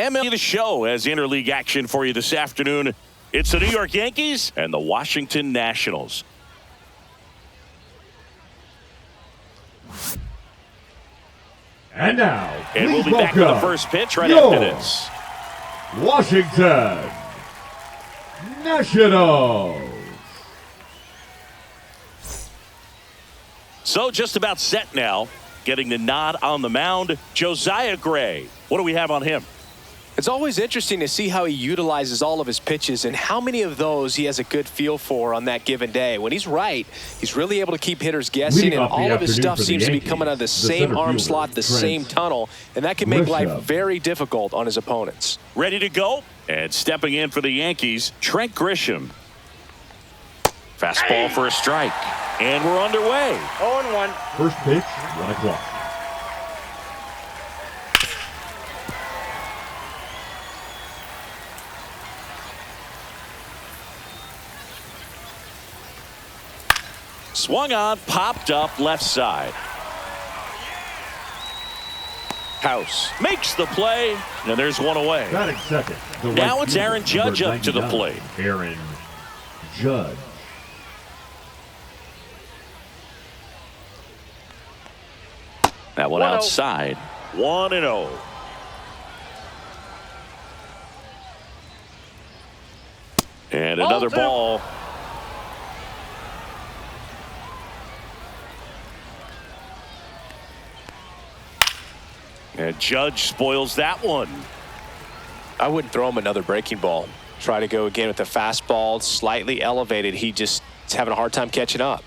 MLB The Show has interleague action for you this afternoon. It's the New York Yankees and the Washington Nationals. And now, and we'll be back with the first pitch right after this. Washington Nationals. So just about set now. Getting the nod on the mound, Josiah Gray. What do we have on him? It's always interesting to see how he utilizes all of his pitches and how many of those he has a good feel for on that given day. When he's right, he's really able to keep hitters guessing, and all of his stuff seems to be coming out of the same arm slot, the same tunnel, and that can make life very difficult on his opponents. Ready to go? And stepping in for the Yankees, Trent Grisham. Fastball for a strike. And we're underway. 0-1. First pitch, 1 o'clock. Swung on, popped up left side. House makes the play, and there's one away. Batting second. Now it's Aaron Judge up to the plate. Aaron Judge. That one outside. 1-0. And another ball. And Judge spoils that one. I wouldn't throw him another breaking ball. Try to go again with the fastball, slightly elevated. He just is having a hard time catching up.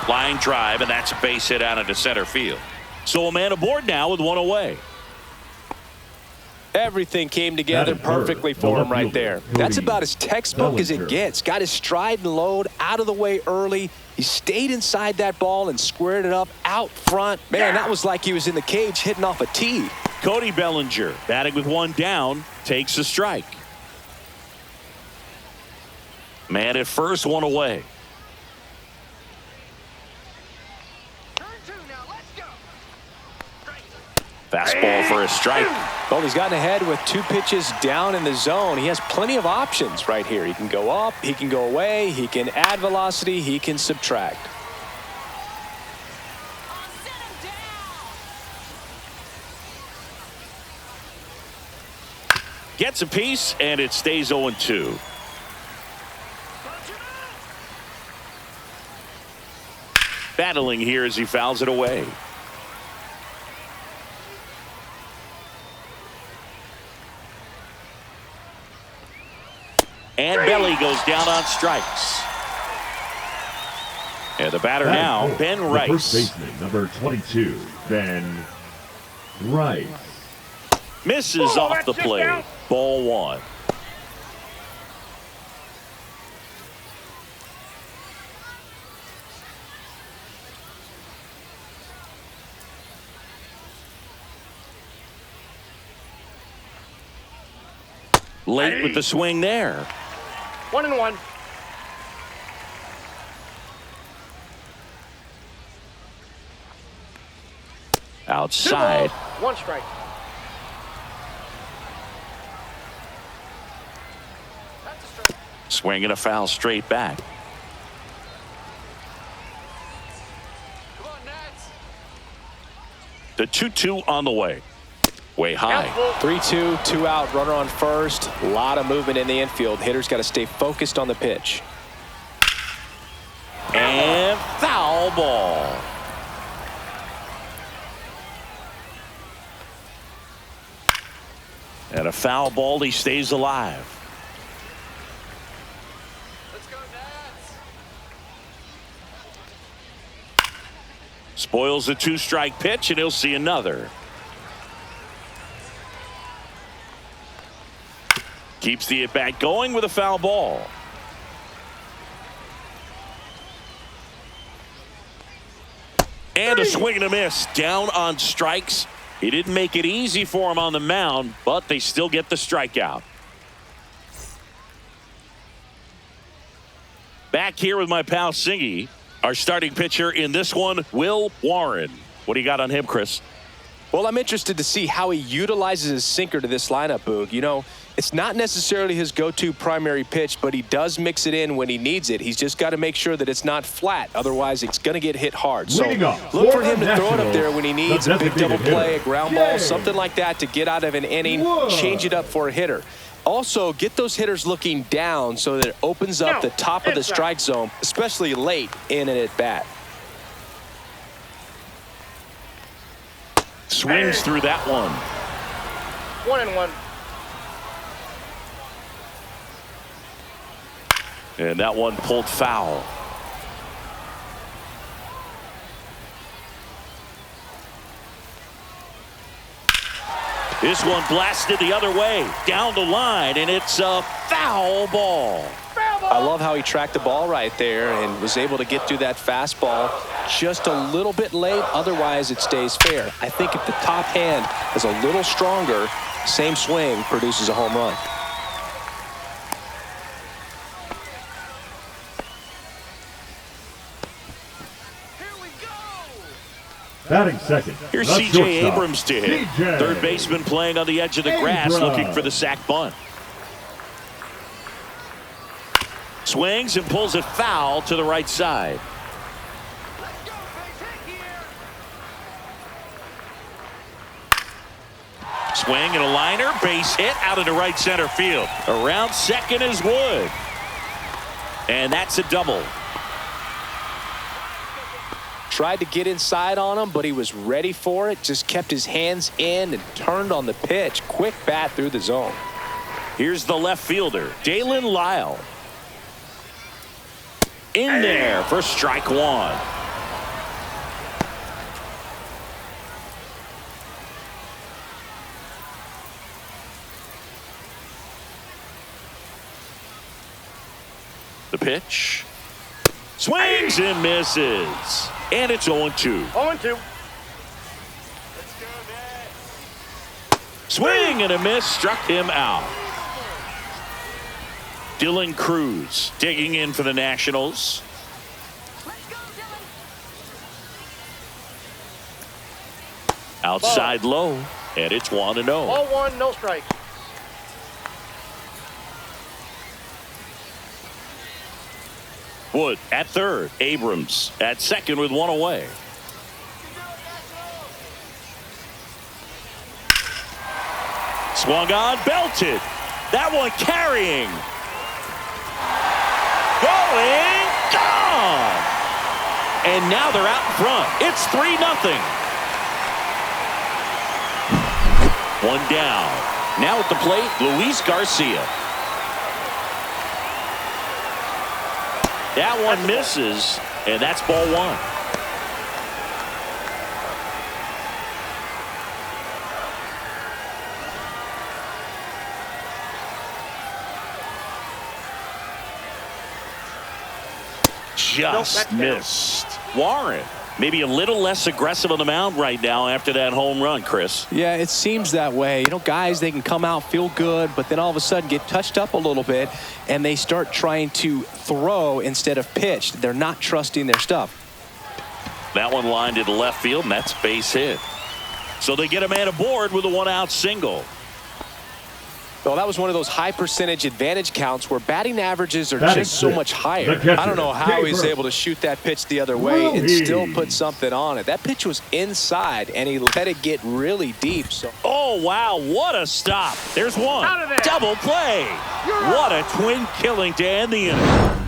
Line drive, and that's a base hit out into center field. So a man aboard now with one away. Everything came together perfectly for him right there. That's about as textbook as it gets. Got his stride and load out of the way early. He stayed inside that ball and squared it up out front. Man, that was like he was in the cage hitting off a tee. Cody Bellinger, batting with one down, takes a strike. Man at first, one away. Fastball for a strike. Well, he's gotten ahead with 2 pitches down in the zone. He has plenty of options right here. He can go up, he can go away, he can add velocity, he can subtract. Gets a piece, and it stays 0-2. Battling here as he fouls it away. And Belly goes down on strikes. And the batter now, Ben Rice. First baseman, number 22, Ben Rice. Misses off the plate. Ball 1. Late with the swing there. 1-1. Outside. 1 strike. Swinging a foul straight back. Come on, Nats. The 2-2 on the way. Way high. 3-2, 2 out, runner on first. A lot of movement in the infield. Hitters got to stay focused on the pitch. And foul ball. And a foul ball, he stays alive. Let's go, Nats. Spoils the 2-strike pitch, and he'll see another. Keeps the at-bat going with a foul ball. And a swing and a miss. Down on strikes. He didn't make it easy for him on the mound, but they still get the strikeout. Back here with my pal Singy. Our starting pitcher in this one, Will Warren. What do you got on him, Chris? Well, I'm interested to see how he utilizes his sinker to this lineup, Boog. You know, it's not necessarily his go-to primary pitch, but he does mix it in when he needs it. He's just got to make sure that it's not flat. Otherwise, it's going to get hit hard. So look for him to throw it up there when he needs a big double play, a ground ball, something like that to get out of an inning, change it up for a hitter. Also, get those hitters looking down so that it opens up the top of the strike zone, especially late in an at-bat. Swings through that one. 1-1. And that one pulled foul. This one blasted the other way, down the line, and it's a foul ball. I love how he tracked the ball right there and was able to get through that fastball just a little bit late. Otherwise, it stays fair. I think if the top hand is a little stronger, same swing produces a home run. Batting second. Here's the C.J. shortstop, Abrams to hit. C.J. Third baseman playing on the edge of the grass, looking for the sac bunt. Swings and pulls it foul to the right side. Swing and a liner, base hit out into right center field. Around second is Wood. And that's a double. Tried to get inside on him, but he was ready for it. Just kept his hands in and turned on the pitch. Quick bat through the zone. Here's the left fielder, Dalen Lyle. In there for strike one. The pitch. Swings and misses. And it's 0-2. 0-2. Swing and a miss, struck him out. Dylan Cruz digging in for the Nationals. Outside low, and it's 1-0. Ball 1, no strike. Wood at third. Abrams at second with one away. Swung on, belted. That one carrying. Going, gone. And now they're out in front. It's 3-0. One down. Now at the plate, Luis Garcia. That one misses, and that's ball one. Just missed. Warren, maybe a little less aggressive on the mound right now after that home run, Chris. Yeah, it seems that way. You know, guys, they can come out, feel good, but then all of a sudden get touched up a little bit, and they start trying to throw instead of pitch. They're not trusting their stuff. That one lined into left field, and that's base hit. So they get a man aboard with a one-out single. Well, that was one of those high percentage advantage counts where batting averages are Batting just so six. much higher. The catcher, I don't know how he's Gabriel. able to shoot that pitch the other way and Rudy. still put something on it. That pitch was inside, and he let it get really deep. So, Oh, wow, what a stop. There's one. Out of there. Double play. What a twin killing to end the inning.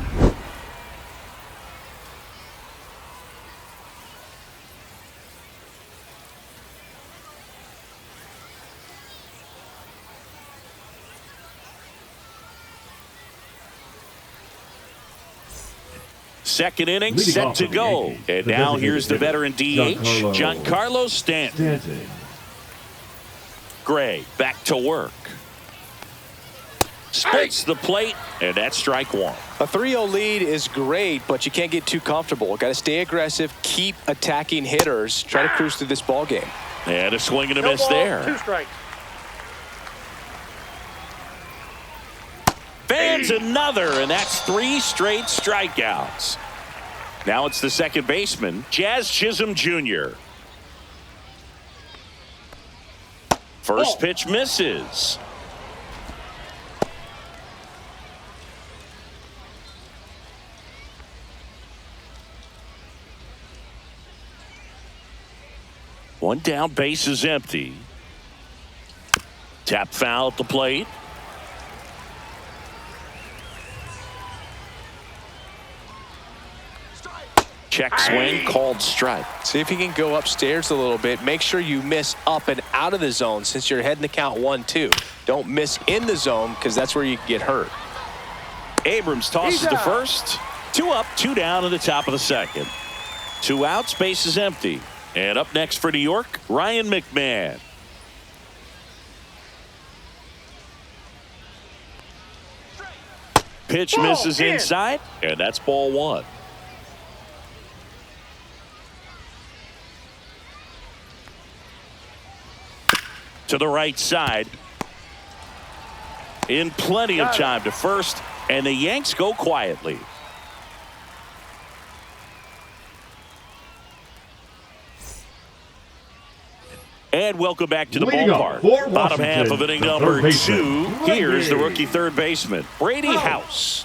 Second inning Leading set off to for the go. Yankees, And the now designated here's the hitter, veteran DH, Giancarlo Stanton. Gray back to work. Splits the plate, and that's strike one. a 3-0 lead is great, but you can't get too comfortable. Got to stay aggressive, keep attacking hitters, try to cruise through this ball game. And a swing and a No miss ball, there. 2 strikes. Fans another, and that's 3 straight strikeouts. Now it's the second baseman, Jazz Chisholm Jr. First pitch misses. One down, base is empty. Tap foul at the plate. Check swing, called strike. See if you can go upstairs a little bit. Make sure you miss up and out of the zone since you're heading the count 1-2. Don't miss in the zone because that's where you can get hurt. Abrams tosses to first. 2 up, 2 down in the top of the second. 2 outs, base is empty. And up next for New York, Ryan McMahon. Pitch misses inside, and that's ball 1. To the right side. In plenty of time to first, and the Yanks go quietly. And welcome back to the ballpark. Bottom half of inning number 2. Here's the rookie third baseman, Brady House.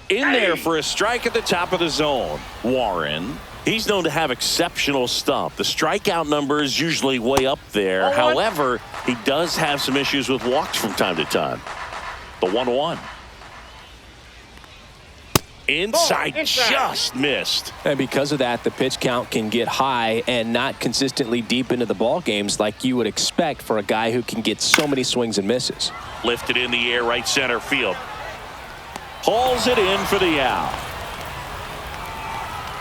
In there for a strike at the top of the zone. Warren. He's known to have exceptional stuff. The strikeout number is usually way up there. However, he does have some issues with walks from time to time. The 1-1. Inside, just missed. And because of that, the pitch count can get high and not consistently deep into the ball games like you would expect for a guy who can get so many swings and misses. Lifted in the air, right center field. Hauls it in for the out.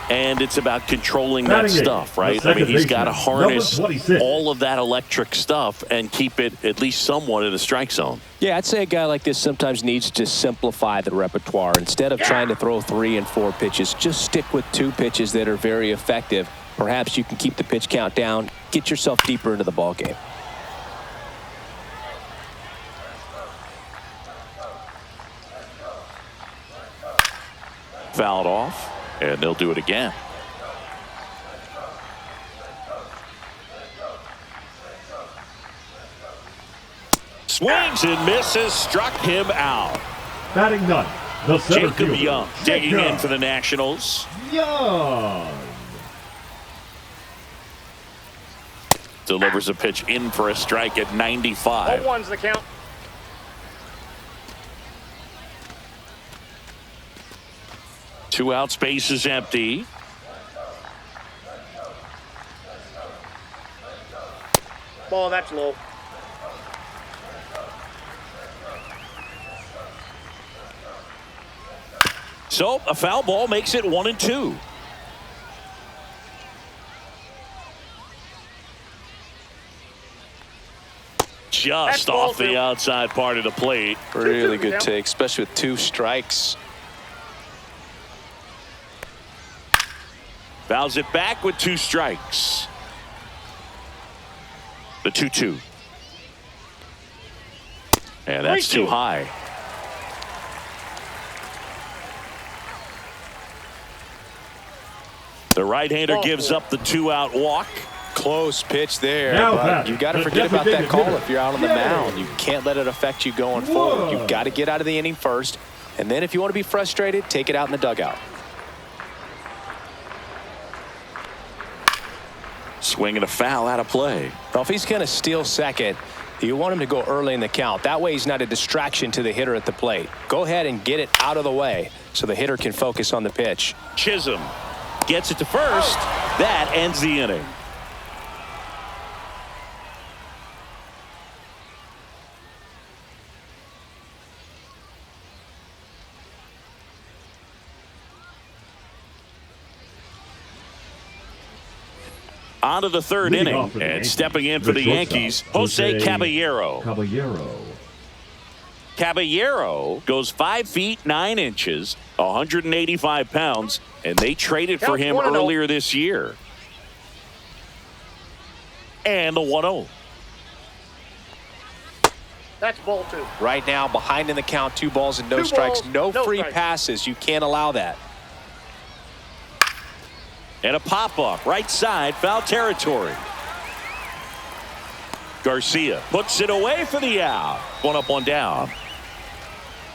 And it's about controlling that stuff, right? I mean, he's got to harness all of that electric stuff and keep it at least somewhat in the strike zone. Yeah, I'd say a guy like this sometimes needs to simplify the repertoire. Instead of trying to throw 3 and 4 pitches, just stick with 2 pitches that are very effective. Perhaps you can keep the pitch count down, get yourself deeper into the ball game. Fouled off. And they'll do it again. Swings and misses, struck him out. Batting none. The Jacob Young digging in for the Nationals. Young. Delivers a pitch in for a strike at 95. 0-1's the count. Two out, space is empty. Ball, that's low. So a foul ball makes it 1-2. Just off the outside part of the plate. Really good take, especially with 2 strikes. Fouls it back with 2 strikes. The 2-2. And that's too high. The right-hander gives up the 2-out walk. Close pitch there. But you got to forget about that call if you're out on the mound. You can't let it affect you going forward. You've got to get out of the inning first. And then if you want to be frustrated, take it out in the dugout. Swinging a foul out of play. Well, if he's going to steal second, you want him to go early in the count. That way he's not a distraction to the hitter at the plate. Go ahead and get it out of the way so the hitter can focus on the pitch. Chisholm gets it to first. That ends the inning. On to the third inning, and stepping in for the Yankees, Jose Caballero. Caballero goes 5 feet 9 inches, 185 pounds, and they traded for him earlier this year. And the 1-0. That's ball 2. Right now, behind in the count, 2 balls and no strikes. No free passes. You can't allow that. And a pop-up, right side, foul territory. Garcia puts it away for the out. One up, one down.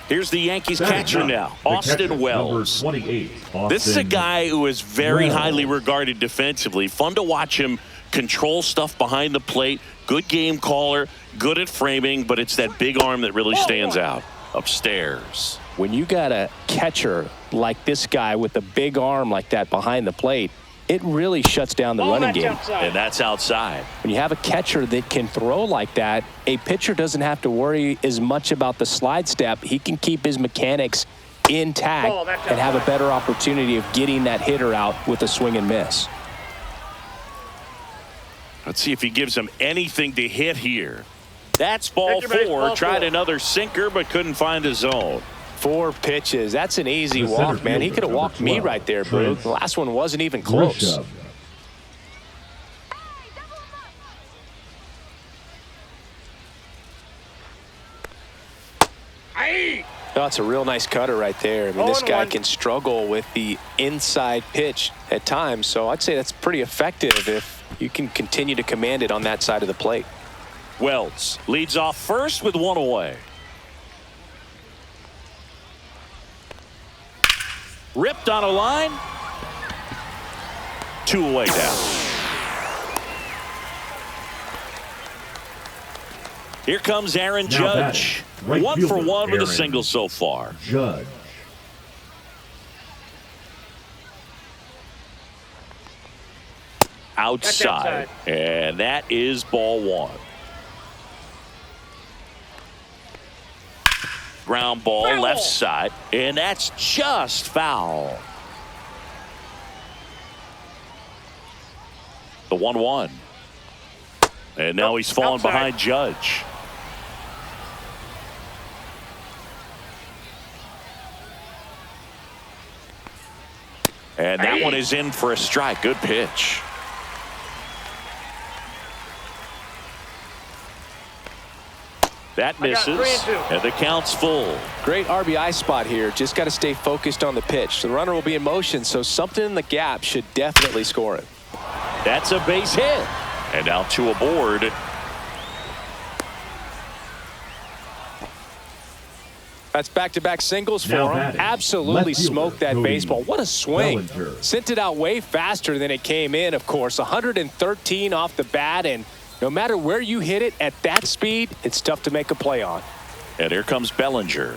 Here's the Yankees catcher now, Austin Wells. 28, This is a guy who is very highly regarded defensively. Fun to watch him control stuff behind the plate. Good game caller, good at framing, but it's that big arm that really stands out. Upstairs. When you got a catcher like this guy with a big arm like that behind the plate, it really shuts down the running game. And that's outside. When you have a catcher that can throw like that, a pitcher doesn't have to worry as much about the slide step. He can keep his mechanics intact and have a better opportunity of getting that hitter out with a swing and miss. Let's see if he gives him anything to hit here. That's ball four. Tried another sinker, but couldn't find a zone. 4 pitches. That's an easy walk, man. He could have walked me right there, Brooke. The last one wasn't even close. That's a real nice cutter right there. I mean, this guy can struggle with the inside pitch at times, so I'd say that's pretty effective if you can continue to command it on that side of the plate. Wells leads off first with 1 away. Ripped on a line. 2 away down. Here comes Aaron Judge. Right 1 for 1 fielder, with a Aaron single so far. Judge. Outside. And that is ball 1. Ground ball left side, and that's just foul. The 1-1. And now he's falling behind Judge. And that one is in for a strike. Good pitch. That misses, and the count's full. Great RBI spot here. Just got to stay focused on the pitch. The runner will be in motion, so something in the gap should definitely score it. That's a base hit. And now 2 aboard. That's back-to-back singles for him. Absolutely smoked that baseball. What a swing. Sent it out way faster than it came in, of course. 113 off the bat, and no matter where you hit it at that speed, it's tough to make a play on. And here comes Bellinger.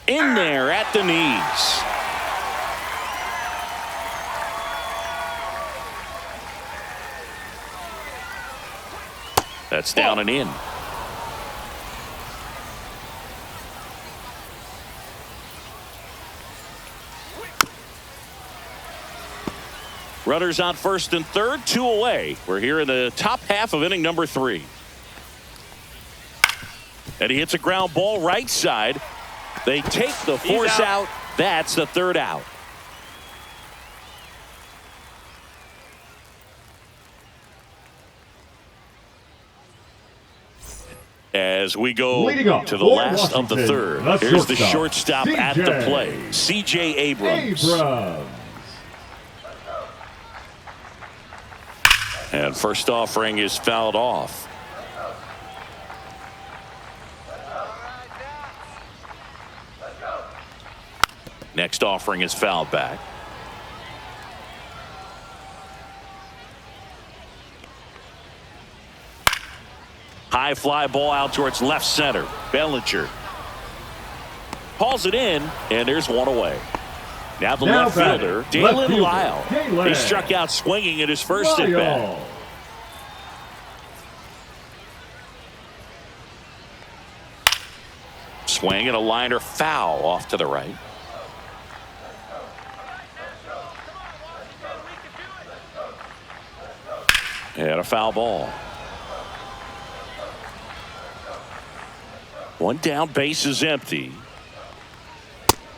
In there at the knees. That's down and in. Runners on first and third, 2 away. We're here in the top half of inning number 3. And he hits a ground ball right side. They take the force out. That's the 3rd out. As we go to the last of the 3rd. Here's the shortstop at the play, C.J. Abrams. And first offering is fouled off. Next offering is fouled back. High fly ball out towards left center. Bellinger hauls it in, and there's 1 away. Now the left fielder, Dalen Lyle. He struck out swinging at his first at bat. Swing and a liner foul off to the right. And a foul ball. 1 down, base is empty.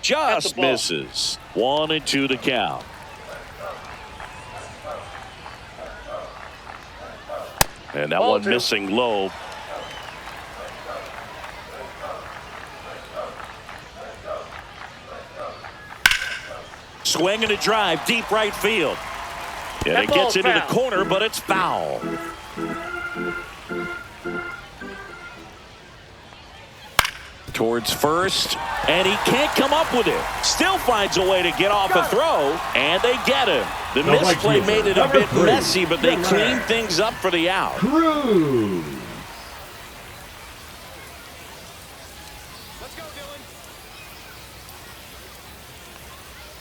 Just misses. 1-2 to count. And that one missing low. Swing and a drive, deep right field. And it gets into the corner, but it's foul. Towards first, and he can't come up with it. Still finds a way to get off a throw, and they get him. The misplay made it a bit messy, but they cleaned things up for the out. Cruz.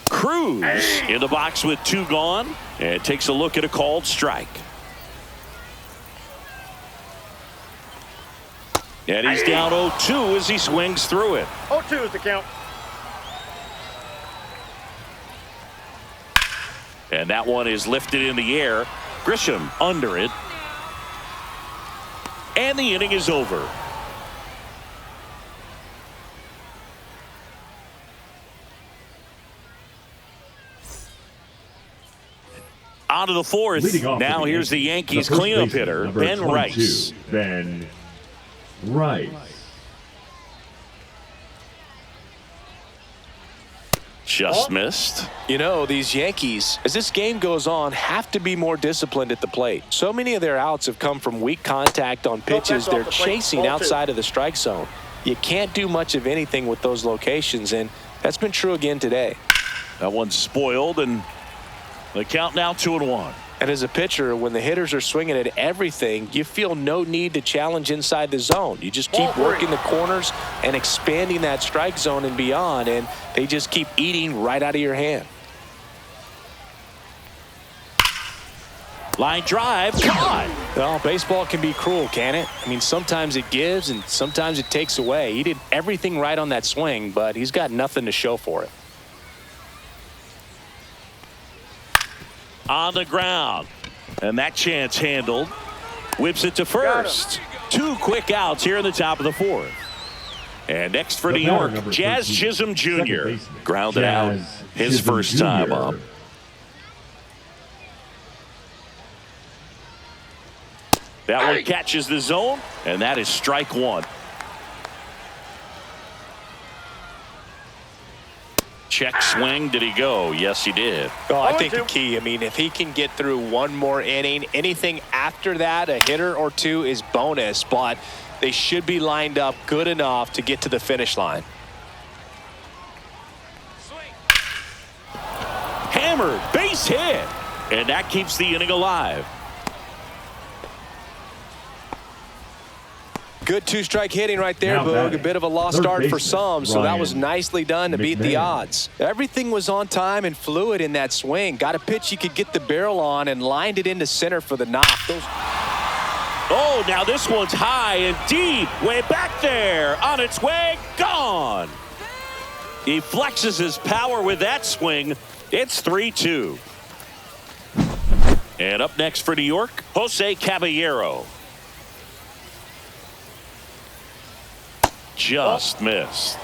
Cruz in the box with 2 gone, and takes a look at a called strike. And he's down 0-2 as he swings through it. 0-2 is the count. And that one is lifted in the air. Grisham under it. And the inning is over. On to the 4th. Now here's the Yankees cleanup hitter, Ben Rice. Ben Rice. Just missed. You know, these Yankees, as this game goes on, have to be more disciplined at the plate. So many of their outs have come from weak contact on pitches they're chasing outside of the strike zone. You can't do much of anything with those locations, and that's been true again today. That one's spoiled, and the count now 2-1. And as a pitcher, when the hitters are swinging at everything, you feel no need to challenge inside the zone. You just keep working the corners and expanding that strike zone and beyond, and they just keep eating right out of your hand. Line drive, caught. Well, baseball can be cruel, can it? I mean, sometimes it gives and sometimes it takes away. He did everything right on that swing, but he's got nothing to show for it. On the ground, and that chance handled. Whips it to first. 2 quick outs here in the top of the 4th. And next for New York, Jazz Chisholm Jr. Grounded out his first time up. That one catches the zone, and that is strike 1. Check swing. Did he go? Yes, he did. Oh, I think the key, I mean, if he can get through one more inning, anything after that, a hitter or 2 is bonus, but they should be lined up good enough to get to the finish line. Hammered, base hit, and that keeps the inning alive. Good 2-strike hitting right there, Boog. A bit of a lost start for some, so that was nicely done to beat the odds. Everything was on time and fluid in that swing. Got a pitch you could get the barrel on and lined it into center for the knock. Oh, now this one's high and deep. Way back there. On its way, gone. He flexes his power with that swing. It's 3-2. And up next for New York, Jose Caballero. Just missed.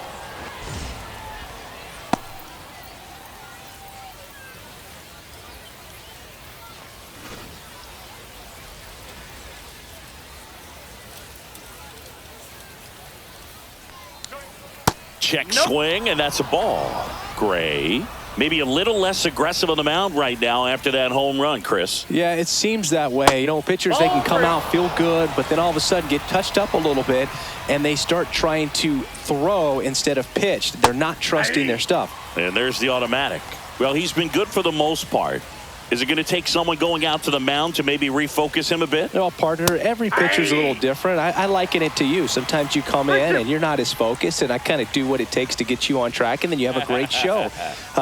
Check swing, and that's a ball. Gray. Maybe a little less aggressive on the mound right now after that home run, Chris. Yeah, it seems that way. You know, pitchers, they can come out, feel good, but then all of a sudden get touched up a little bit, and they start trying to throw instead of pitch. They're not trusting their stuff. And there's the automatic. Well, he's been good for the most part. Is it going to take someone going out to the mound to maybe refocus him a bit? Well, partner, every pitcher's a little different. I liken it to you. Sometimes you come in and you're not as focused, and I kind of do what it takes to get you on track, and then you have a great show.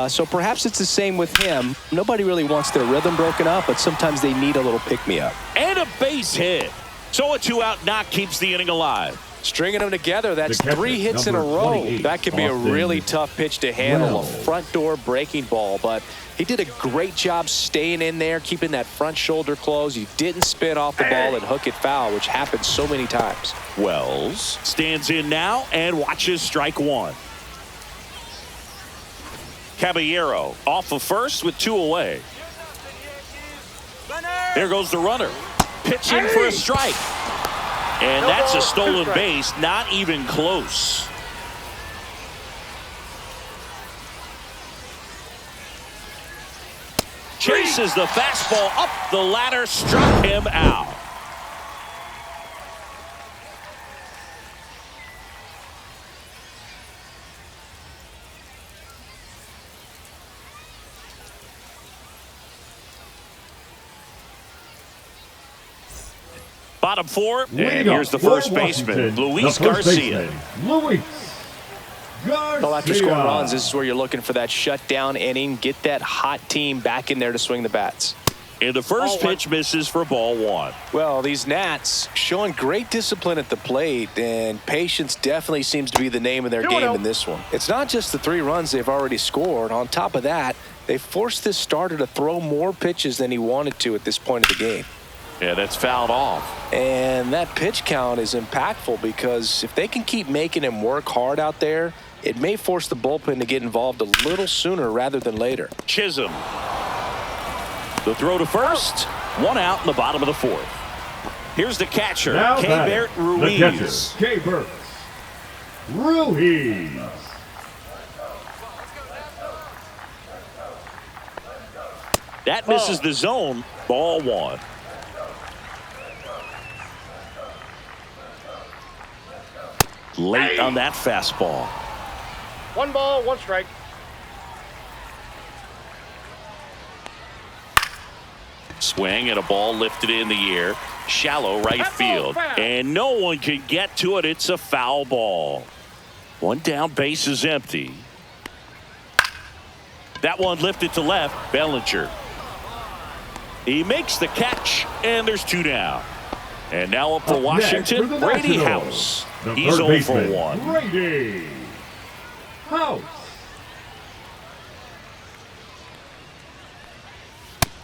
So perhaps it's the same with him. Nobody really wants their rhythm broken up, but sometimes they need a little pick-me-up. And a base hit. So a 2-out knock keeps the inning alive. Stringing them together, that's 3 hits in a row. That could be a really tough pitch to handle, a front door breaking ball, but he did a great job staying in there, keeping that front shoulder closed. He didn't spin off the ball and hook it foul, which happens so many times. Wells stands in now and watches strike 1. Caballero off of first with 2 away. There goes the runner. Pitching for a strike. And that's a stolen base, not even close. Chases the fastball up the ladder, struck him out. Bottom four, and here's the first baseman, Luis Garcia. Well, after scoring runs, this is where you're looking for that shutdown inning. Get that hot team back in there to swing the bats. And the first pitch misses for ball one. Well, these Nats showing great discipline at the plate, and patience definitely seems to be the name of their game in this one. It's not just the 3 runs they've already scored. On top of that, they forced this starter to throw more pitches than he wanted to at this point of the game. Yeah, that's fouled off. And that pitch count is impactful because if they can keep making him work hard out there, it may force the bullpen to get involved a little sooner rather than later. Chisholm. The throw to first. 1 out in the bottom of the 4th. Here's the catcher, Keibert Ruiz. Keibert Ruiz. That misses the zone. Ball 1. Late on that fastball. 1 ball, 1 strike. Swing and a ball lifted in the air. Shallow right field. And no one can get to it. It's a foul ball. 1 down, base is empty. That one lifted to left. Bellinger. He makes the catch, and there's 2 down. And now up for Washington, Brady House. He's 0 for 1. Brady House.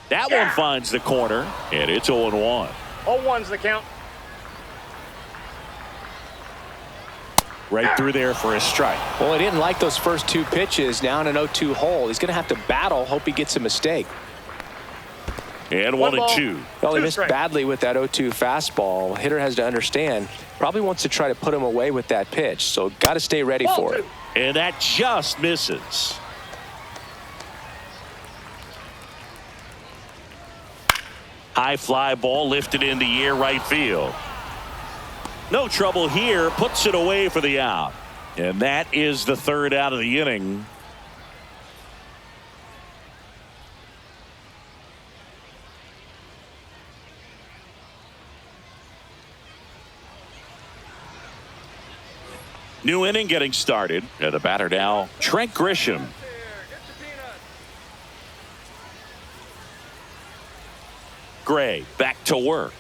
That one finds the corner, and it's 0-1. 0-1's the count. Right through there for a strike. Well, he didn't like those first 2 pitches. Now in an 0-2 hole. He's going to have to battle. Hope he gets a mistake. And 1-2. Well, he missed badly with that 0-2 fastball. Hitter has to understand. Probably wants to try to put him away with that pitch. So got to stay ready for it. And that just misses. High fly ball lifted in the air right field. No trouble here. Puts it away for the out. And that is the 3rd out of the inning. New inning getting started. And the batter now, Trent Grisham. Gray back to work.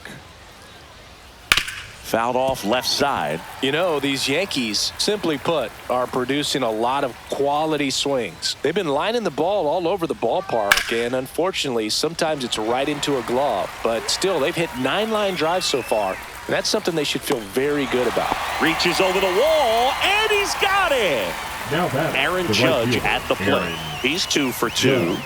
Fouled off left side. You know, these Yankees, simply put, are producing a lot of quality swings. They've been lining the ball all over the ballpark, and unfortunately, sometimes it's right into a glove. But still, they've hit 9 line drives so far, and that's something they should feel very good about. Reaches over the wall, and he's got it. Now Aaron Judge at the plate. He's 2 for 2.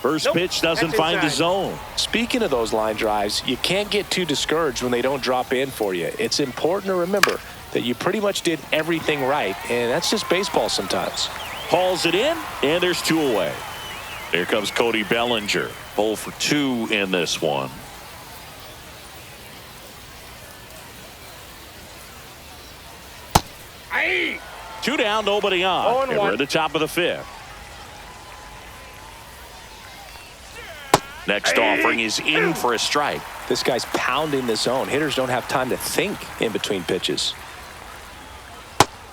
First pitch doesn't find the zone. Speaking of those line drives, you can't get too discouraged when they don't drop in for you. It's important to remember that you pretty much did everything right, and that's just baseball sometimes. Hauls it in, and there's 2 away. Here comes Cody Bellinger. 0 for 2 in this one. Aye. 2 down, nobody on. And we're at the top of the 5th. Next offering is in for a strike. This guy's pounding the zone. Hitters don't have time to think in between pitches.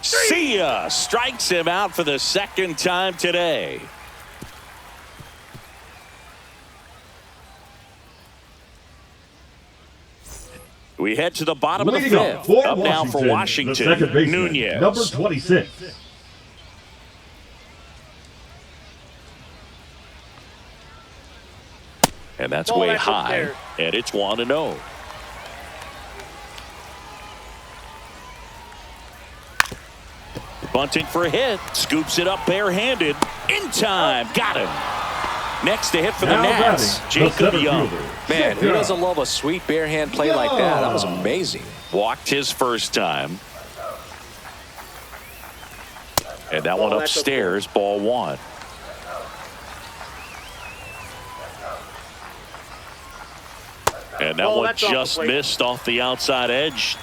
See ya! Strikes him out for the 2nd time today. We head to the bottom of the 5th. Up now for Washington, Nunez. Number 26. And that's way high. And it's 1-0. Bunting for a hit. Scoops it up barehanded. In time. Got him. Next to hit for the Nats, Jacob Young. Man, who doesn't love a sweet barehand play like that? That was amazing. Walked his first time. And that one upstairs, ball one. And that one just missed off the outside edge.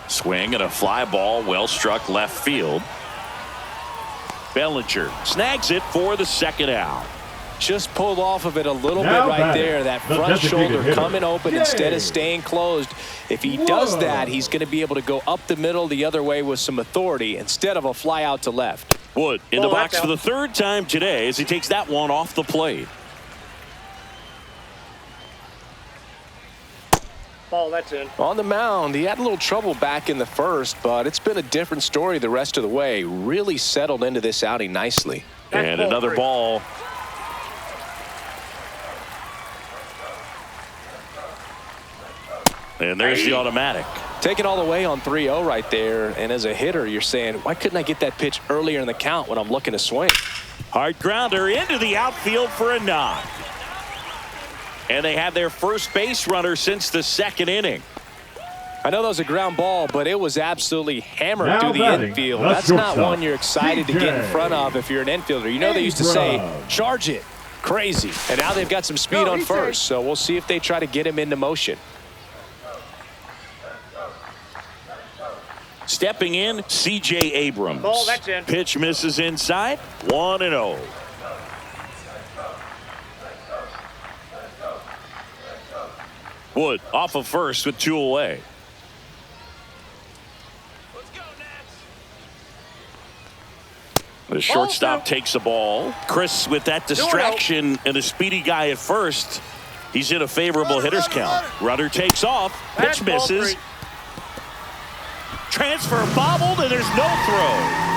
Swing and a fly ball, well struck left field. Bellinger snags it for the second out. Just pulled off of it a little bit right there. That front shoulder coming open instead of staying closed. If he does that, he's going to be able to go up the middle the other way with some authority instead of a fly out to left. Wood in the box for the third time today as he takes that one off the plate. Ball, that's in. On the mound, he had a little trouble back in the first, but it's been a different story the rest of the way. Really settled into this outing nicely. And another ball. And there's the automatic. Taking all the way on 3-0 right there. And as a hitter, you're saying, why couldn't I get that pitch earlier in the count when I'm looking to swing? Hard grounder into the outfield for a knock. And they have their first base runner since the second inning. I know that was a ground ball, but it was absolutely hammered through the infield. That's not one you're excited to get in front of if you're an infielder. You know they used to say, charge it. Crazy. And now they've got some speed on first, so we'll see if they try to get him into motion. Stepping in, C.J. Abrams. Ball, that's in. Pitch misses inside. 1-0. Wood off of first with 2 away. The shortstop takes the ball. Chris with that distraction and a speedy guy at first. He's in a favorable hitter's count. Runner takes off. Pitch misses. Transfer bobbled and there's no throw.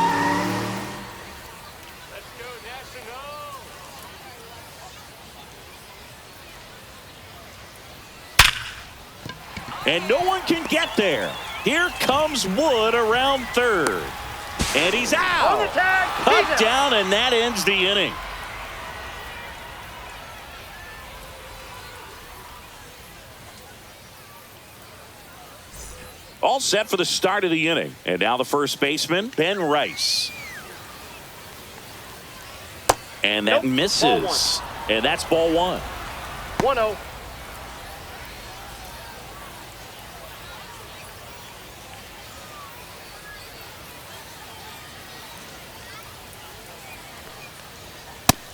And no one can get there. Here comes Wood around third. And he's out. On the tag. Cut down, and that ends the inning. All set for the start of the inning. And now the first baseman, Ben Rice. And that misses. And that's ball one. 1-0.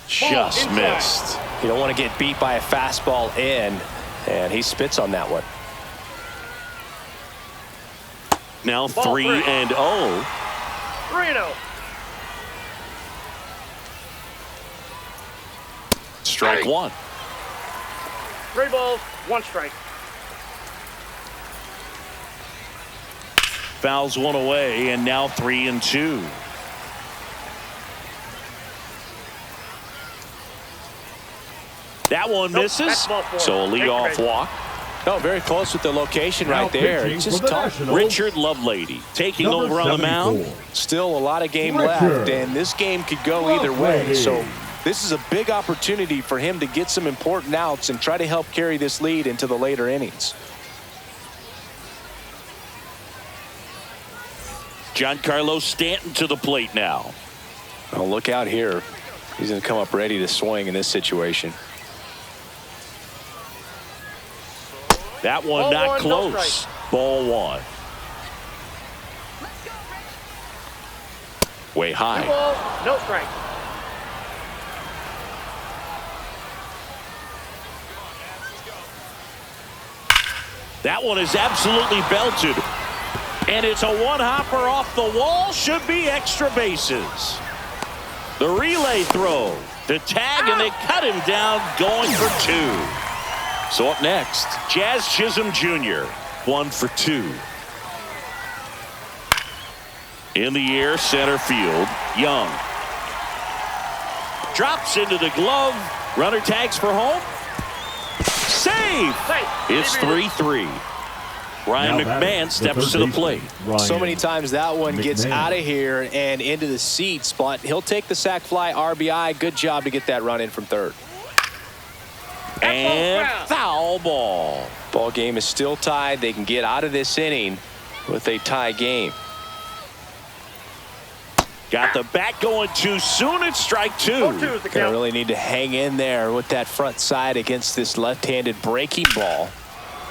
Just missed. You don't want to get beat by a fastball in, and he spits on that one. Now 3-0. 3-0. Strike one. 3 balls, 1 strike. Fouls one away, and now 3-2. That one misses. So a leadoff walk. No, very close with the location right there. Just tough. Richard Lovelady taking over on the mound. Still a lot of game left, and this game could go either way. So this is a big opportunity for him to get some important outs and try to help carry this lead into the later innings. Giancarlo Stanton to the plate now. Oh, look out here. He's going to come up ready to swing in this situation. That one not close. No ball one. Way high. 2 balls, no strike. That one is absolutely belted. And it's a one-hopper off the wall. Should be extra bases. The relay throw. The tag, and they cut him down going for 2. So up next, Jazz Chisholm Jr. 1 for 2. In the air, center field. Young. Drops into the glove. Runner tags for home. Save! It's 3-3. Ryan McMahon steps to the plate. So many times that one gets out of here and into the seats, but he'll take the sac fly RBI. Good job to get that run in from third. And foul ball. Ball game is still tied. They can get out of this inning with a tie game. Got the bat going too soon. It's strike two. Gonna really need to hang in there with that front side against this left-handed breaking ball.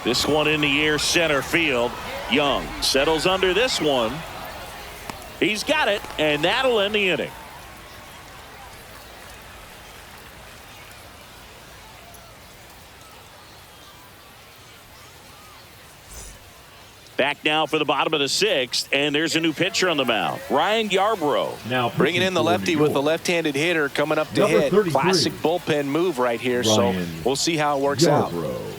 This one in the air, center field. Young settles under this one. He's got it, and that'll end the inning. Back now for the bottom of the sixth, and there's a new pitcher on the mound, Ryan Yarbrough. Now bringing in the lefty with the left-handed hitter coming up to Number hit. 33. Classic bullpen move right here. Ryan So we'll see how it works out. Yarbrough.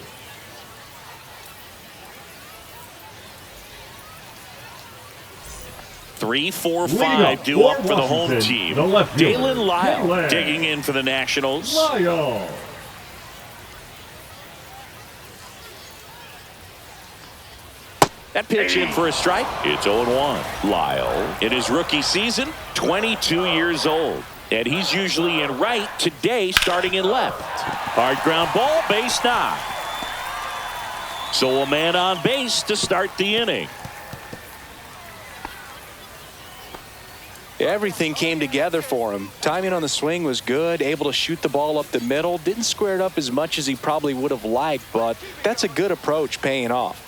Three, four, Leading five up due for up for the home Washington, team. the left fielder, Dalen Lyle Dalen. digging in for the Nationals. Lyle. That pitch in for a strike. It's 0-1. Lyle, in his rookie season, 22 years old. And he's usually in right, today starting in left. Hard ground ball, base knock. So a man on base to start the inning. Everything came together for him. Timing on the swing was good, able to shoot the ball up the middle. Didn't square it up as much as he probably would have liked, but that's a good approach paying off.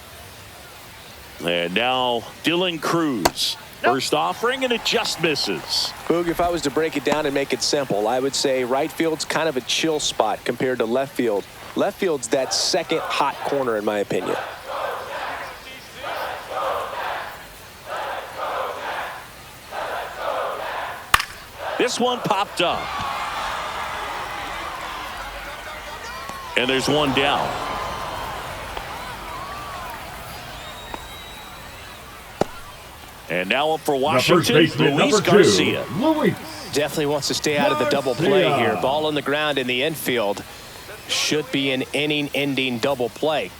And now Dylan Cruz. First offering, and it just misses. Boog, if I was to break it down and make it simple, I would say right field's kind of a chill spot compared to left field. Left field's that second hot corner, in my opinion. This one popped up. And there's one down. And now up for Washington, Luis Garcia. Definitely wants to stay out of the double play here. Ball on the ground in the infield. Should be an inning-ending double play.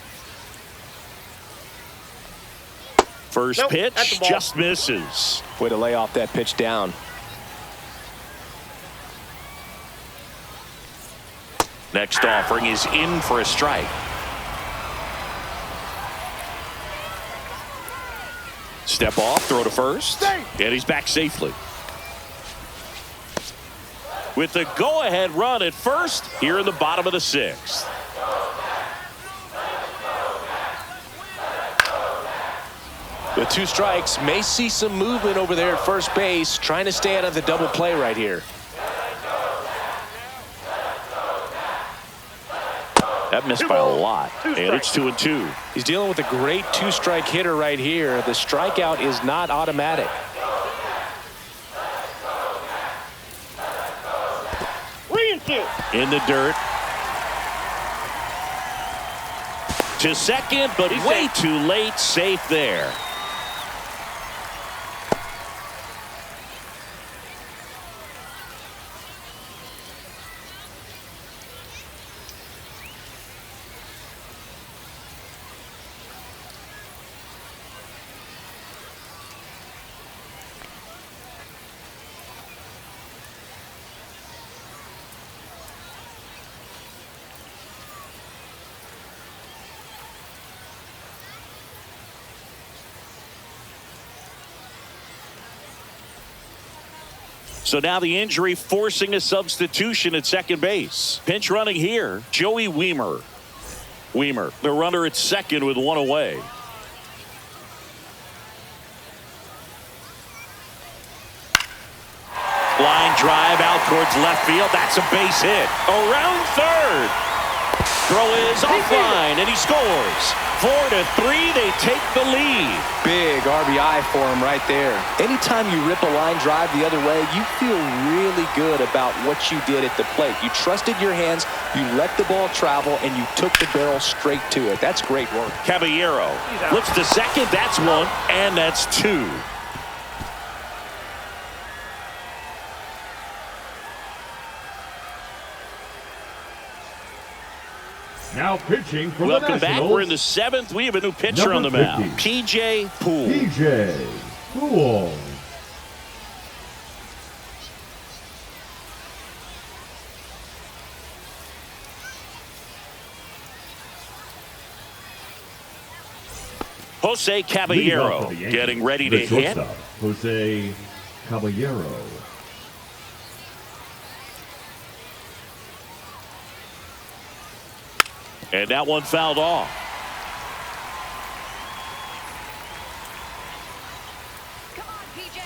First pitch just misses. Way to lay off that pitch down. Next offering is in for a strike. Step off, throw to first, and he's back safely. With the go-ahead run at first here in the bottom of the sixth. With two strikes, may see some movement over there at first base, trying to stay out of the double play right here. That missed by a lot, and it's 2-2. He's dealing with a great two-strike hitter right here. The strikeout is not automatic. In the dirt. To second, but way too late. Safe there. So now the injury forcing a substitution at second base. Pinch running here, Joey Wiemer. Wiemer, the runner at second with one away. Line drive out towards left field. That's a base hit. Around third. Throw is offline, and he scores. 4-3, they take the lead. Big RBI for him right there. Anytime you rip a line drive the other way, you feel really good about what you did at the plate. You trusted your hands, you let the ball travel, and you took the barrel straight to it. That's great work. Caballero looks to second. That's one, and that's two. Now pitching for Welcome the back. Nationals. We're in the seventh. We have a new pitcher on the Number mound. 50. PJ Poole. PJ Poole. Jose Leading off Caballero for the Yankees, getting ready the to hit. shortstop, Jose Caballero. And that one fouled off. Come on, PJ.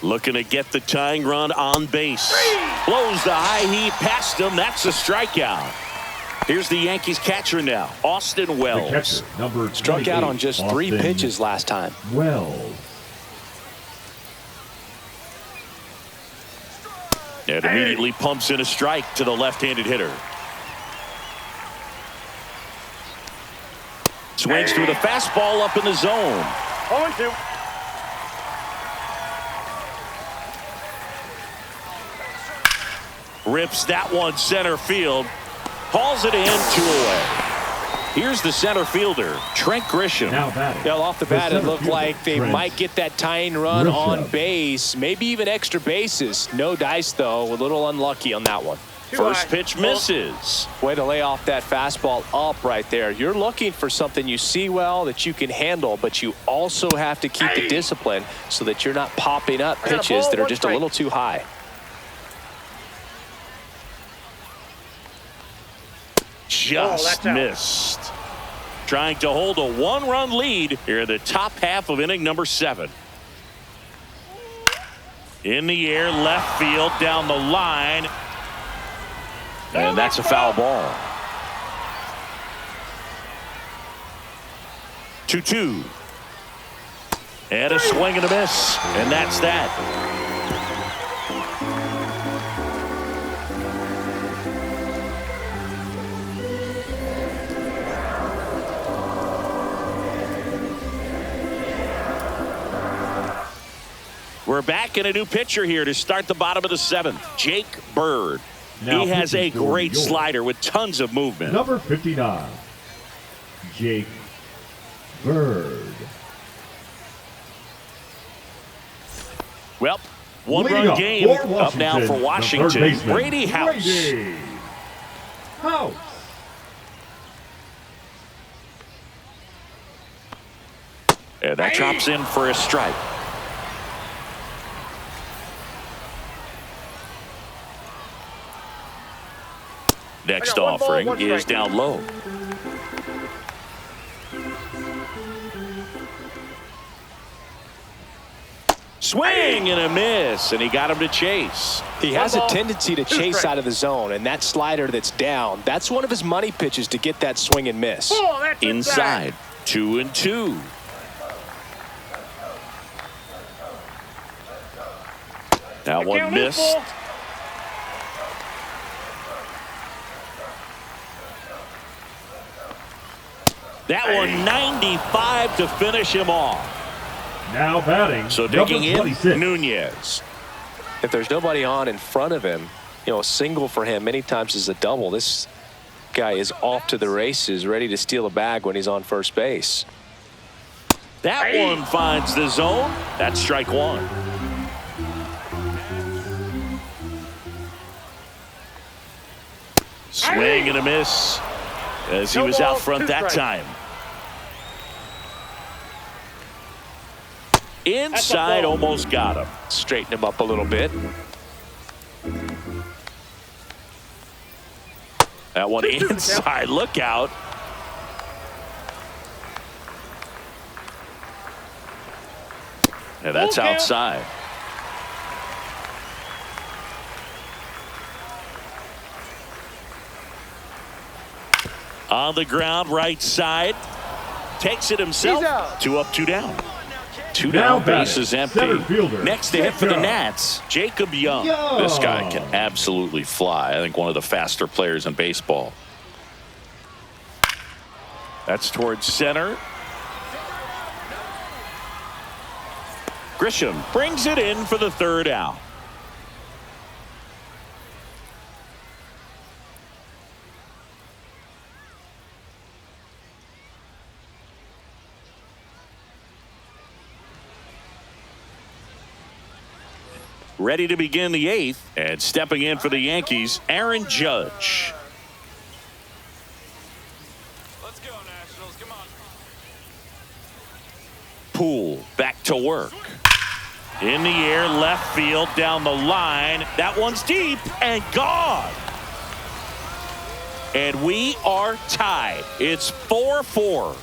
Looking to get the tying run on base. Blows the high heat past him. That's a strikeout. Here's the Yankees catcher now, Austin The Wells. catcher, number Struck out 28, on just 3 Austin pitches last time. Wells. And immediately pumps in a strike to the left-handed hitter. Swings through the fastball up in the zone. 0-2. Rips that one center field. Hauls it in, 2 away. Here's the center fielder, Trent Grisham. Now batting. Well, off the bat, it looked like they Trent might get that tying run Grisham. on base, maybe even extra bases. No dice, though. A little unlucky on that one. First pitch misses. Way to lay off that fastball up right there. You're looking for something you see well that you can handle, but you also have to keep the discipline so that you're not popping up I got a pitches ball, that are 1 just a strike. little too high. Just that's out. missed. Trying to hold a 1-run lead here in the top half of inning number 7. In the air, left field, down the line. And that's a foul ball. 2-2. And a swing and a miss. And that's that. We're back in a new pitcher here to start the bottom of the 7th. Jake Bird. Now He has a pitching for great York. slider with tons of movement. Number 59, Jake Bird. Well, Leading one-run up game for up now for the third Washington. baseman, Brady House. Brady House. And that drops in for a strike. Next I got 1 ball, offering 1 is strike. down low. Swing and a miss, and he got him to chase. He has a ball, tendency to 2 chase strikes. out of the zone, and that slider that's down, that's one of his money pitches to get that swing and miss. Oh, that's Inside, 2-2. That one Count is missed. full. That one 95 to finish him off. Now batting. So number digging in, 26. Nunez. If there's nobody on in front of him, you know, a single for him many times is a double. This guy is off to the races, ready to steal a bag when he's on first base. That one finds the zone. That's strike 1. Swing and a miss as he No was out balls, front 2 that strikes. time. Inside, ball. almost got him. Straighten him up a little bit. That one inside, look out. And that's Full count. outside. On the ground, right side. Takes it himself. He's out. 2 up, 2 down. 2 Now down, batting, bases empty. center fielder, Next to hit for the Jacob. Nats, Jacob Young. This guy can absolutely fly. I think one of the faster players in baseball. That's towards center. Grisham brings it in for the 3rd out. Ready to begin the 8th, and stepping in for the Yankees, Aaron Judge. Let's go, Nationals. Come on. Poole back to work. In the air, left field, down the line. That one's deep and gone. And we are tied. It's 4-4.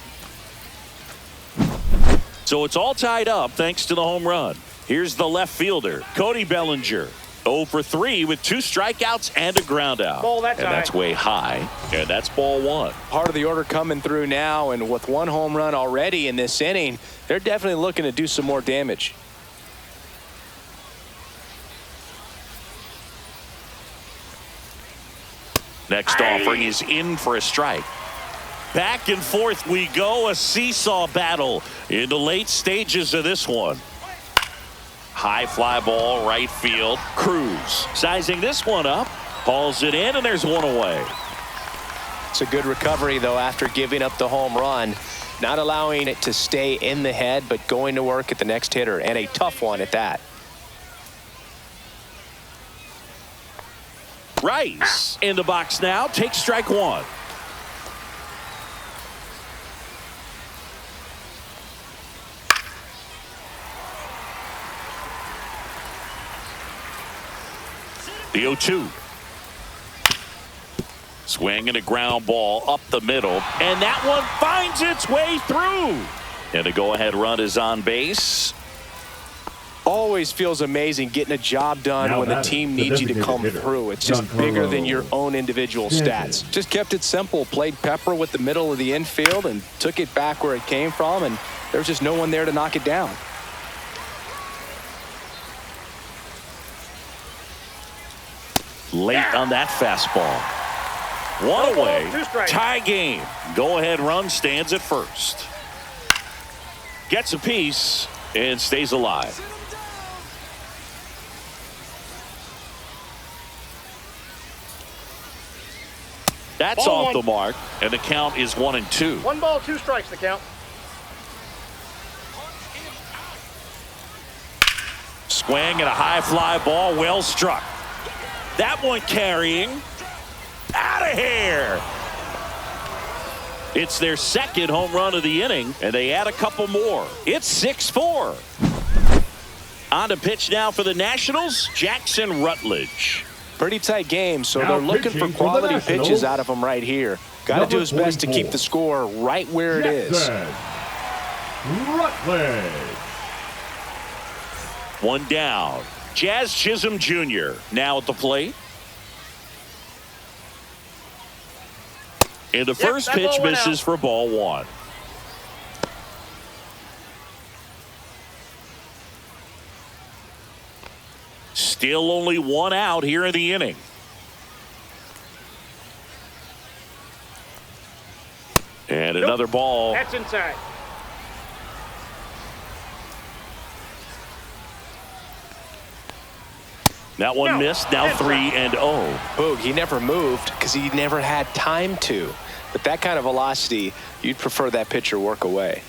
So it's all tied up thanks to the home run. Here's the left fielder, Cody Bellinger. 0 for 3 with 2 strikeouts and a ground out. Ball that and time. that's way high. And that's ball 1. Part of the order coming through now, and with 1 home run already in this inning, they're definitely looking to do some more damage. Next offering is in for a strike. Back and forth we go, a seesaw battle in the late stages of this one. High fly ball, right field. Cruz sizing this one up, hauls it in, and there's one away. It's a good recovery, though, after giving up the home run. Not allowing it to stay in the head, but going to work at the next hitter, and a tough one at that. Rice in the box now, takes strike 1. The 0-2. Swinging a ground ball up the middle, and that one finds its way through. And a go-ahead run is on base. Always feels amazing getting a job done Now when the batting, team the needs you to designated come hitter, through. It's just Giancarlo bigger than your own individual Stanton. stats. Just kept it simple, played pepper with the middle of the infield and took it back where it came from, and there's just no one there to knock it down. Late on that fastball. One away. 2 strikes. Tie game. Go-ahead run stands at first. Gets a piece and stays alive. That's Ball off 1. the mark, and the count is 1-2. 1 ball, 2 strikes, the count. Swing and a high fly ball, well struck. That one carrying. Out of here. It's their second home run of the inning, and they add a couple more. It's 6-4. On to pitch now for the Nationals, Jackson Rutledge. Pretty tight game, so Now they're looking for pitching for the quality Nationals, pitches out of him right here. Got to number do his best to 44. keep the score right where it is. Jackson Rutledge. One down. Jazz Chisholm Jr. now at the plate. And the first that pitch ball went misses out. for ball 1. Still only 1 out here in the inning. And another ball. That's inside. That one No, missed. Now that's 3-0. Boog, he never moved because he never had time to. But that kind of velocity, you'd prefer that pitcher work away.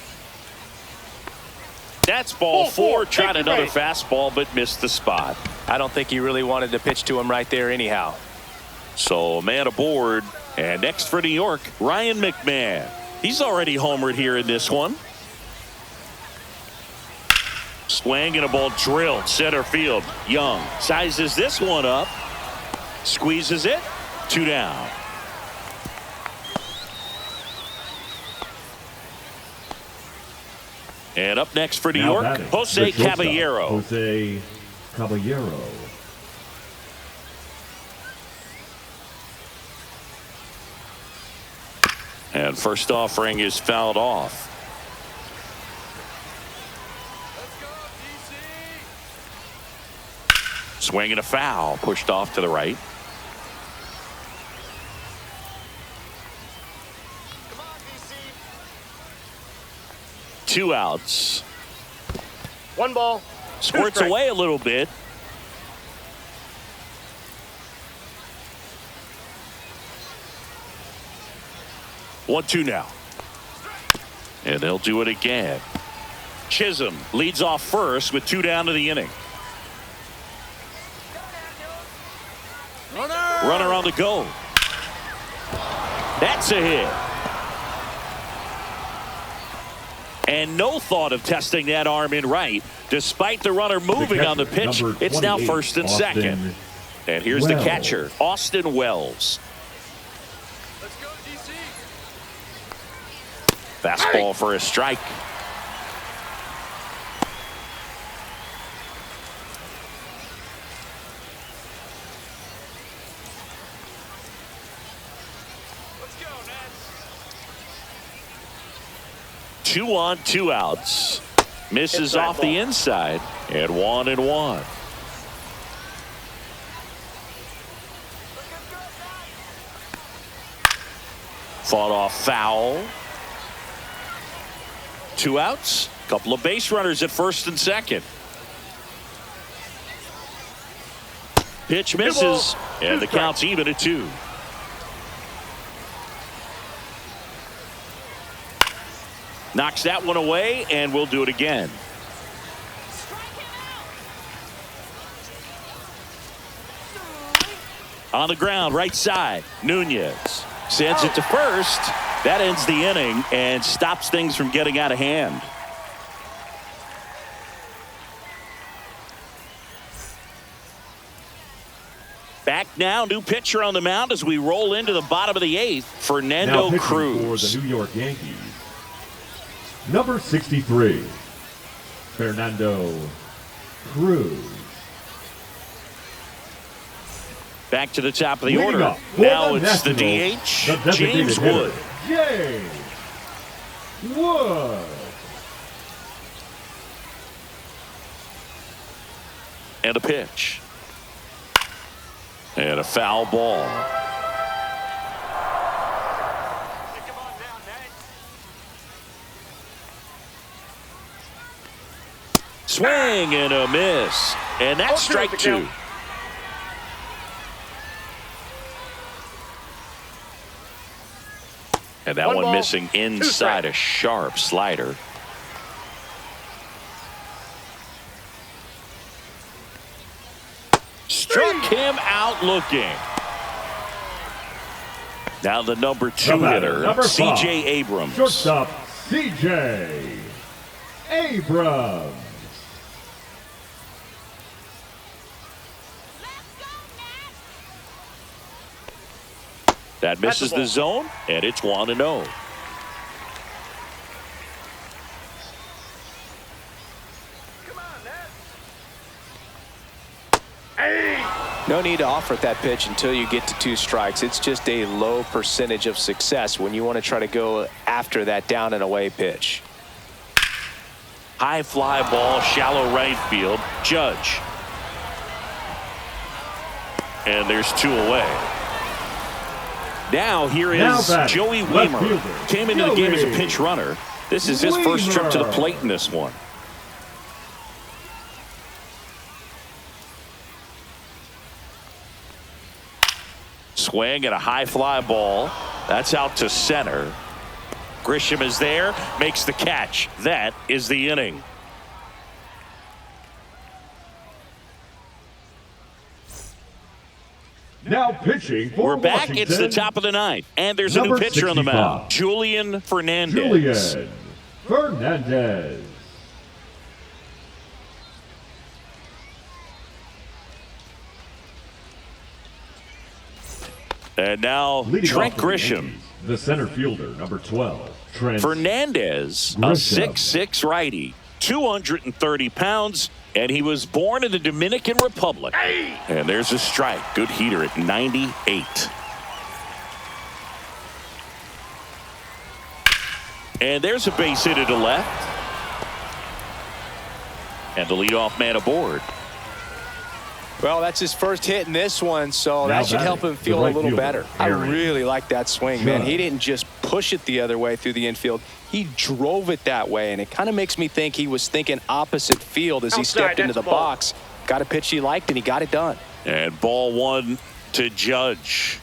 That's ball Ball 4. 4. Tried Take it another right. fastball, but missed the spot. I don't think he really wanted to pitch to him right there anyhow. So a man aboard. And next for New York, Ryan McMahon. He's already homered here in this one. Swing and a ball drilled center field. Young sizes this one up. Squeezes it. 2 down. And up next for New Now York, batting, Jose the shortstop, Caballero. Jose Caballero. And first offering is fouled off. Swing and a foul, pushed off to the right. Come on, DC. 2 outs. 1 ball, 2 Squirts strikes. away a little bit. One, 2 now. And they'll do it again. Chisholm leads off first with 2 down to the inning. runner on the go. That's a hit. And no thought of testing that arm in right. Despite the runner moving on the pitch, it's now first and second. And here's the catcher, Austin Wells. Let's go, DC. Fastball for a strike. Let's go, Nats. 2 on, 2 outs. Misses off the inside, and 1-1. Fought off foul. 2 outs. Couple of base runners at first and second. Pitch misses, and the count's even at 2. Knocks that one away, and we'll do it again. On the ground, right side, Nunez sends it to first. That ends the inning and stops things from getting out of hand. Back now, new pitcher on the mound as we roll into the bottom of the 8th, Fernando Cruz. For the New York Yankees, number 63, Fernando Cruz. Back to the top of the Leading order. up for Now the it's the Nationals, DH, the designated James hitter, Wood. James Wood. And a pitch. And a foul ball. Hey, come on down, Nate. Swing and a miss. And that's strike 2. And that one missing inside a sharp slider. Struck him out looking. Now the number 2 hitter, number 5, C.J. Abrams. Shortstop, C.J. Abrams. That misses the zone, and it's 1-0. No need to offer that pitch until you get to 2 strikes. It's just a low percentage of success when you want to try to go after that down and away pitch. High fly ball, shallow right field. Judge. And there's 2 away. Now here is Joey Wiemer. Came into the game as a pinch runner. This is his first trip to the plate in this one. Swing and a high fly ball. That's out to center. Grisham is there, makes the catch. That is the inning. Now pitching for We're back. Washington, It's the top of the 9th. And there's a new number pitcher on the 65, mound. Julian Fernandez. Julian Fernandez. And now Leading Trent off for the Grisham. Yankees, the center fielder, number 12, Trent Fernandez, a Grisham. 6'6" righty, 230 pounds, and he was born in the Dominican Republic. And there's a strike. Good heater at 98. And there's a base hit to left. And the leadoff man aboard. Well, that's his first hit in this one, so Now that should help him feel the a right little fielder, better. I Aaron really like that swing, man. He Judge. didn't just push it the other way through the infield. He drove it that way, and it kind of makes me think he was thinking opposite field as he stepped into the box. Got a pitch he liked, and he got it done. And ball 1 to Judge.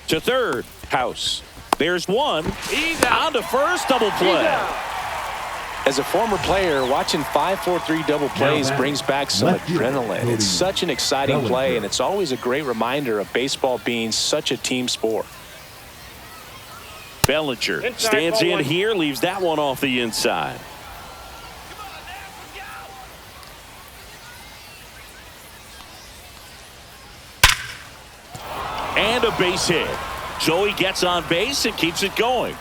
To third, House. There's one. He's out. On to first, double play. As a former player, watching 5-4-3 double plays brings back some adrenaline. It's such an exciting play, and it's always a great reminder of baseball being such a team sport. Bellinger Inside, stands ball in one. here, leaves that one off the inside. And a base hit. So he gets on base and keeps it going.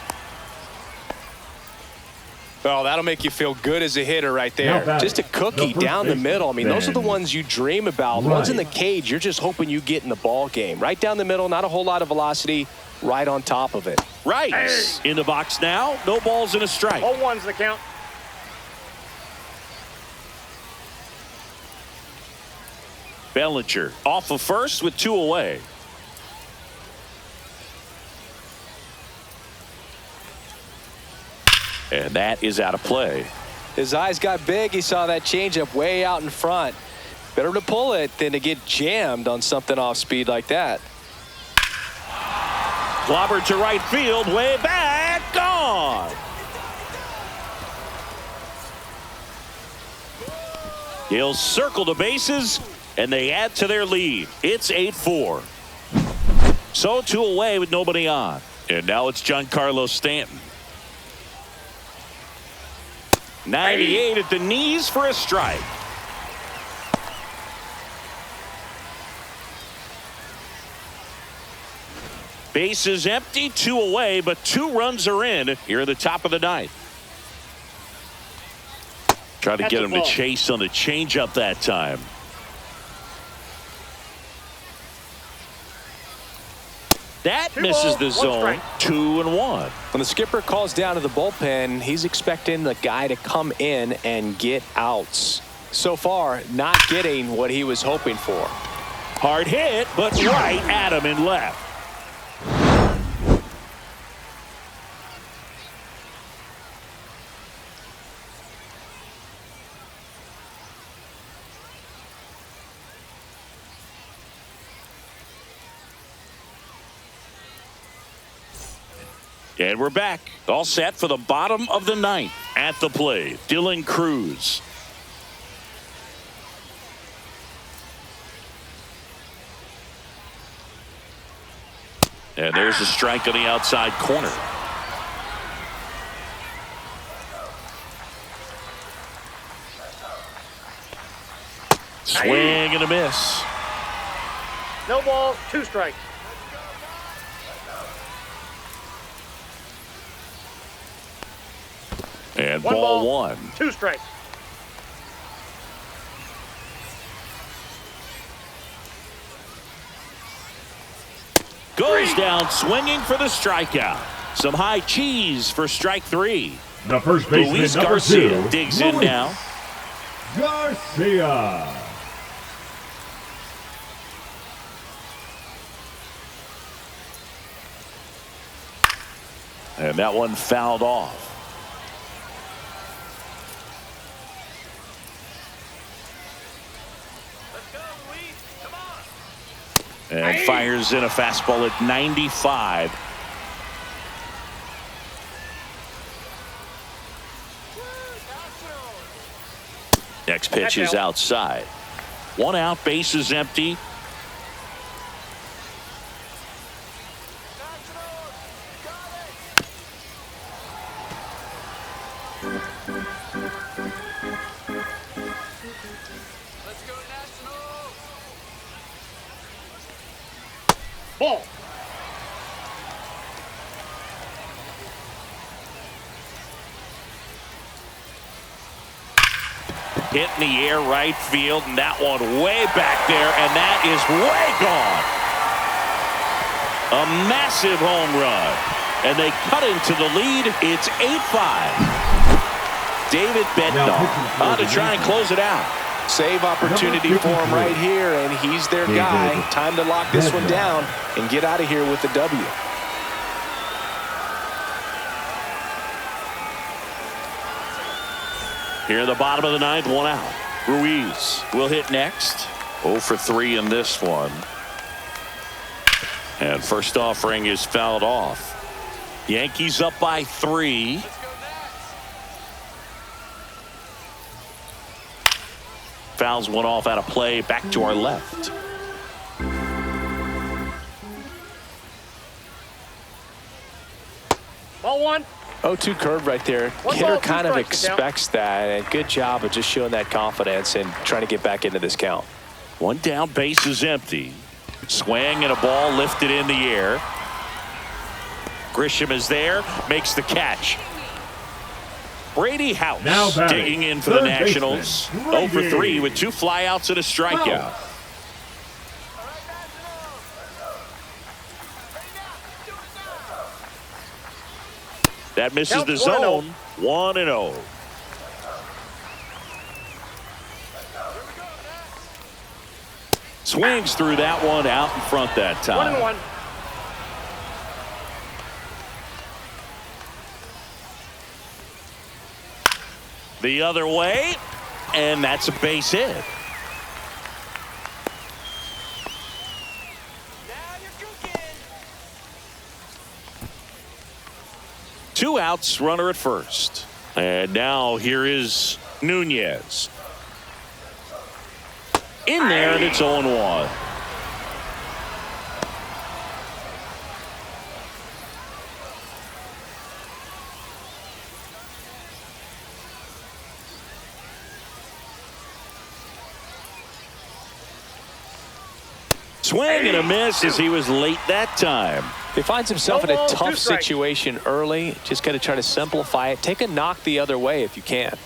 Oh, that'll make you feel good as a hitter right there. Now Just a cookie down the middle. I mean, those are the ones you dream about. The ones in the cage, you're just hoping you get in the ball game. Right down the middle, not a whole lot of velocity, right on top of it. Right. In the box now, no balls and a strike. All one's the count. Bellinger off of first with 2 away. And that is out of play. His eyes got big. He saw that changeup way out in front. Better to pull it than to get jammed on something off speed like that. Clobbered to right field, way back, gone. He'll circle the bases, and they add to their lead. It's 8-4. So 2 away with nobody on. And now it's Giancarlo Stanton. 98 at the knees for a strike. Bases empty, 2 away, but 2 runs are in here at the top of the 9th. Try to get him to chase on the changeup that time. That misses the zone. 2-1. When the skipper calls down to the bullpen, he's expecting the guy to come in and get outs. So far, not getting what he was hoping for. Hard hit, but right at him and left. And we're back. All set for the bottom of the 9th. At the plate, Dylan Cruz. And there's a strike on the outside corner. Swing and a miss. No ball, 2 strikes. And One ball ball, 1. 2 strikes. Goes down swinging for the strikeout. Some high cheese for strike 3. The first baseman, Luis number Garcia 2, digs in now. Garcia. And that one fouled off. Let's go, Luis. Come on. And fires in a fastball at 95. Next pitch is outside. 1 out, bases empty. Let's go, Nationals. Ball. Hit in the air right field, and that one way back there, and that is way gone. A massive home run. And they cut into the lead. It's 8-5. David Bednar on to try and close it out. Save opportunity for him right here, and he's their guy. Time to lock this one down and get out of here with the W. Here in the bottom of the 9th, 1 out. Ruiz will hit next. 0 for 3 in this one. And first offering is fouled off. Yankees up by 3. Fouls one off out of play. Back to our left. Ball 1. 0-2 curve right there. One Hitter ball, two kind of strikes, expects that, and good job of just showing that confidence and trying to get back into this count. One down, base is empty. Swing and a ball lifted in the air. Grisham is there, makes the catch. Brady House Now batting, digging in for the third Nationals. baseman, 0 for 3 with 2 flyouts and a strikeout. That misses Count the 1-0. zone. 1-0. Swings through that one out in front that time. 1-1. The other way, and that's a base hit. Two outs, runner at first. And now here is Nunez. In there, and it's 0-1. Swing and a miss as he was late that time. He finds himself in a No ball, tough 2 strikes. situation early. Just got to try to simplify it. Take a knock the other way if you can.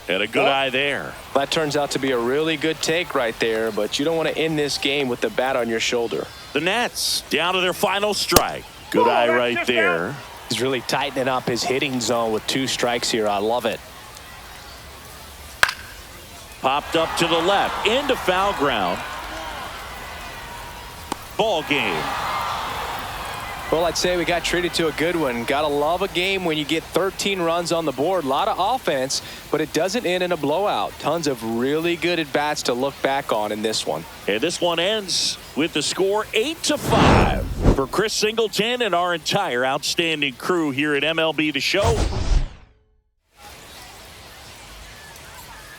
And a good eye there. That turns out to be a really good take right there, but you don't want to end this game with the bat on your shoulder. The Nets down to their final strike. Good eye right there. He's really tightening up his hitting zone with 2 strikes here. I love it. Popped up to the left into foul ground. Ball game. Well, I'd say we got treated to a good one. Gotta love a game when you get 13 runs on the board. A lot of offense, but it doesn't end in a blowout. Tons of really good at-bats to look back on in this one. And this one ends with the score 8-5. For Chris Singleton and our entire outstanding crew here at MLB The Show,